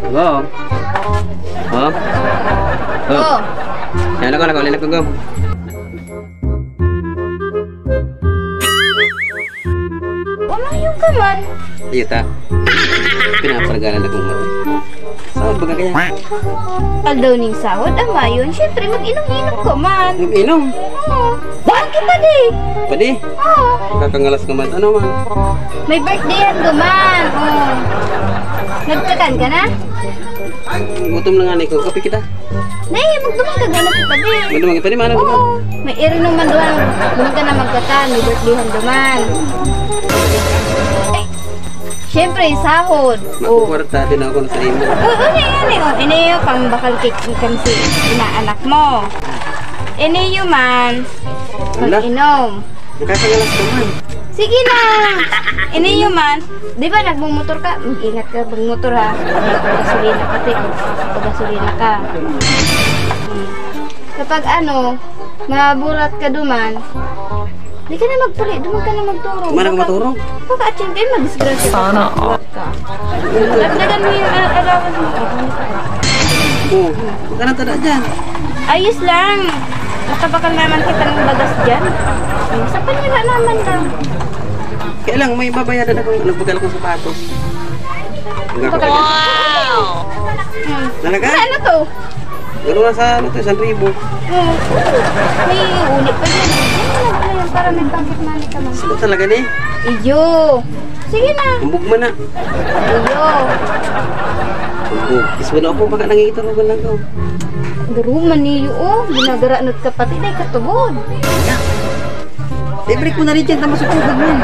Go. Oh. Oh. Yan ako, go. Umayo ka man. Ayo ta. Pinaparagalan akong mata. Sahod ba kaya? Aldaw ning sahod, amayon. Siyempre, mag-inom-inom ko man. Inom? Oo. Bakit kita di? Pwede? Oo. Kakangalas ka man. Ano man? May birthday-an ko man. Oo. Nagtakan ka na? Gutom na nga ko. Kape kita. Nay, magdumang ka gano'n kita di. Magdumang pa rin man. Oo. May irinong man doon. Doon ka na magkatan. May birthday-an duman. Siyempre, sahod. Makukwarta din ako sa imo. Ini yung pang bakal cake ikan si inaanak mo. Ini yung man, mag-inom. Nakakangalas ka man. Sige na. Ini yung man, di ba nagmumotor ka? Mag-ingat ka magmotor ha. Pag-gasolina kasi. Pag-gasolina ka. Kapag maburat ka duman, di ka na magpuli, duman ka na magturo. Kumana ka maturo? Pagka-achieve kayo, madisgrasya ka. Sana ka. Dagdagan mo yung alawan mo. Oo. Magkano tada dyan? Ayos lang. Nakabakal naman kita ng bagas dyan. Sa panira naman lang. Kaya lang, may babayaran akong nagbagal akong sapatos. Wow! Talaga? Ano to? Gano'n na sa 1,000. May ulit pa dyan. Para may pocket money ka man. Sino talaga ni? Iyo. Sige na. Umbog mo na. Iyo. Ismo na ako, baka nangingitaro lang ko. Garuman niyo ginagaranot ka pati na katubod. I-break mo na rin dyan, tamasukugod mo yan.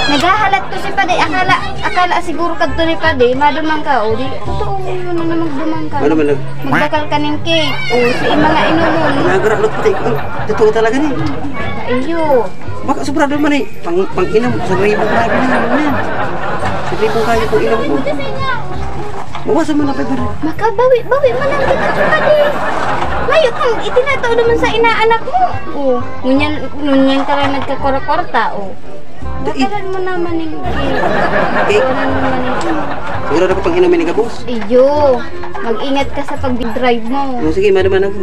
Naghahalat to si Pade. Akala siguro kag to ni Pade, madumang ka. O di, totoo yun na magdumang ka. Ano man lang? Magbakal ka ng cake. O si mga inumon. Nagaranot pati. Totoo talaga ni. Iyo. Baka sobrado man eh. Pang-inom, 1,000 grabe na naman yan. 1,000 kaya kung inom ko. Bawasan mo na 500. Makabawi mo lang kita si Pade. Ngayon kung itinataw naman sa inaanak mo. O, ngunyan ka lang nagkakorta-korta. O. Bakalan mo naman yung cake. Bakalan mo naman yung Siguro na ko pang inumin ni ka, boss. Iyo. Mag-ingat ka sa pag-drive mo. Sige, madaman ako.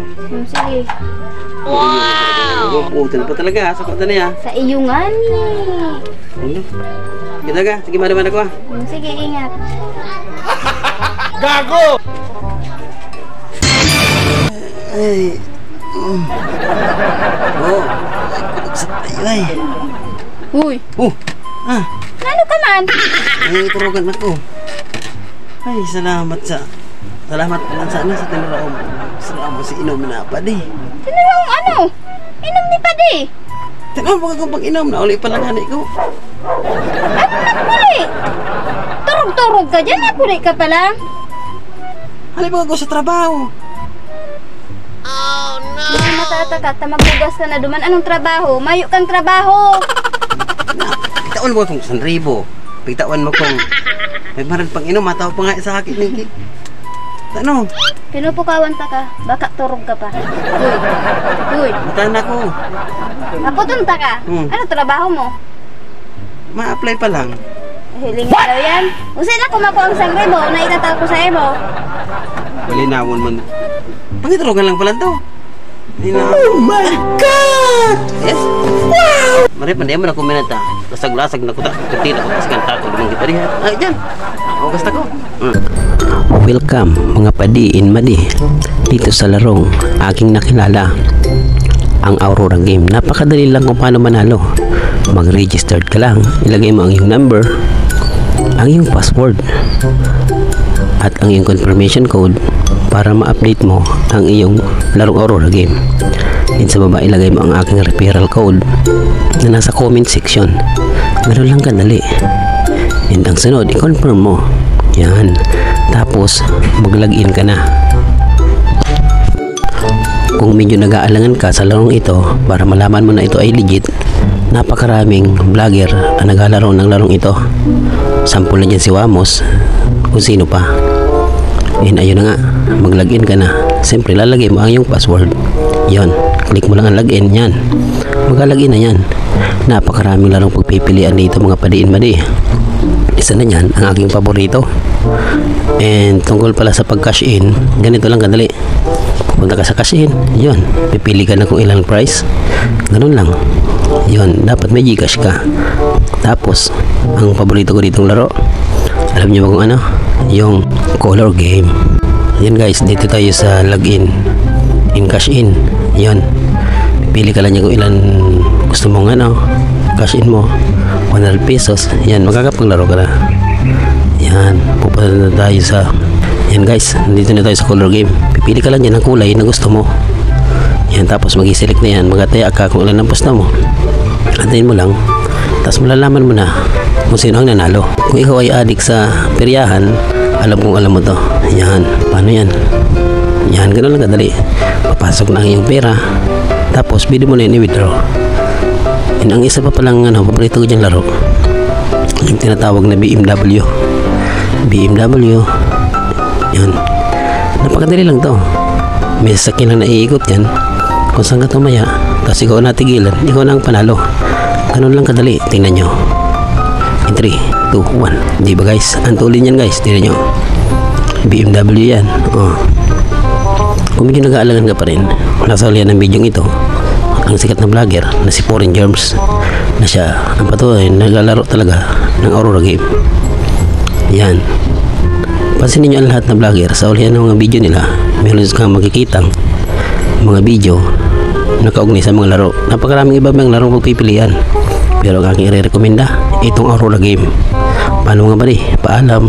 Sige. Wow! Utan pa talaga, sa kota na yan. Sa iyo nga ni. Ano? Kita ka, sige madaman ako ah. Sige, ingat. Gago! Ay. Oh. Ay. Uy. Ah. Ano ka man? Ay, turugan ako. Ay, salamat sa sa tinuraom. Salamat si inom na Pade. Tinuraom ano? Inom ni Pade. Tinuraom mo akong pang-inom na uli pa lang hanay ko. Ano nagpuli? Turog-turog ka dyan, napuli ka pa lang. Halip ako sa trabaho. Oh no! Hindi matatakat, magbugas ka na duman. Anong trabaho? Mayo kang trabaho. Pitawan mo kung 1,000. Pitawan mo kung may maran pang-inom, mataw pa nga sa akin ni. Ano? Pinupukawan ta ka, baka turog ka pa. Uy. Matahan ako. Naputun ta ka? Ano trabaho mo? Ma-apply pa lang. Hiling daw yan. Usin na kumakuha ang 1,000 na itataw ko sa imo. Walinawon man. Pangiturugan lang pala to. Oh my God! Yes? Wow! Mari pa naman ako minata. Lasag-lasag na ko ta. Kuti na ko sa kanta ko lumang kita diha. Ay, dyan. Ako basta ko. Welcome mga padi in madi dito sa larong aking nakilala, ang Aurora game. Napakadali lang kung paano manalo. Mag-registered ka lang. Ilagay mo ang iyong number, ang iyong password, at ang iyong confirmation code para ma-update mo ang iyong larong Aurora game. Yan sa baba ilagay mo ang aking referral code na nasa comment section. Ganun lang kadali. And ang sunod, i-confirm mo. Yan. Tapos mag-login ka na. Kung medyo nag-aalangan ka sa larong ito para malaman mo na ito ay legit, napakaraming vlogger ang naglalaro ng larong ito. Sample na dyan si Wamos, kung sino pa. And ayun na nga, mag-login ka na. Siyempre lalagay mo ang iyong password. Yon, click mo lang ang login. Yan, mag-login na yan. Napakaraming larong pagpipilian dito mga padiin madi. Isa na yan ang aking paborito. And tungkol pala sa pag-cash in, ganito lang kadali. Punta ka sa cash in, yun, pipili ka na kung ilang price, ganun lang. Yun, dapat may Gcash ka. Tapos ang paborito ko ditong laro, alam niyo ba kung ano? Yung color game. Yan guys, dito tayo sa login in cash in. Yun, pipili ka lang niya kung ilan gusto mong ano, cash in mo, 100 pesos. Yan, magkakapaglaro ka na. Yan, pupunta na tayo sa, yan guys, nandito na tayo sa color game. Pipili ka lang dyan ng kulay na gusto mo. Yan, tapos mag-select na yan, magataya ka kung ilan ang posta mo. Antayin mo lang, tapos malalaman mo na kung sino ang nanalo. Kung ikaw ay adik sa peryahan, alam kong alam mo to. Yan, paano yan? Yan, gano'n lang kadali. Papasok na ang iyong pera, tapos bili mo na yun i-withdraw. Yan, ang isa pa palang ano, paborito ko dyan laro, yung tinatawag na BMW. Yan, napakadali lang to. May sasakyan lang na iikot yan, kung saan ka tumaya, tapos ikaw natigilan, ikaw na ang panalo. Ganun lang kadali, tingnan nyo. In 3, 2, 1. Di ba guys? Antulin yan guys, tingnan nyo. BMW yan. Oh. Kung medyo nag-aalangan ka pa rin, nasa ulian ng video ito ang sikat na vlogger na si Foreign Germs, na siya ang patuloy naglalaro talaga ng Aurora game. Yan, pansinin nyo ang lahat na vlogger sa ulian ng mga video nila, meron kang makikitang mga video nakaugnay sa mga laro. Napakaraming iba bang laro magpipilian, pero ang aking i-rekomenda itong Aurora game. Paano nga ba di? Paalam.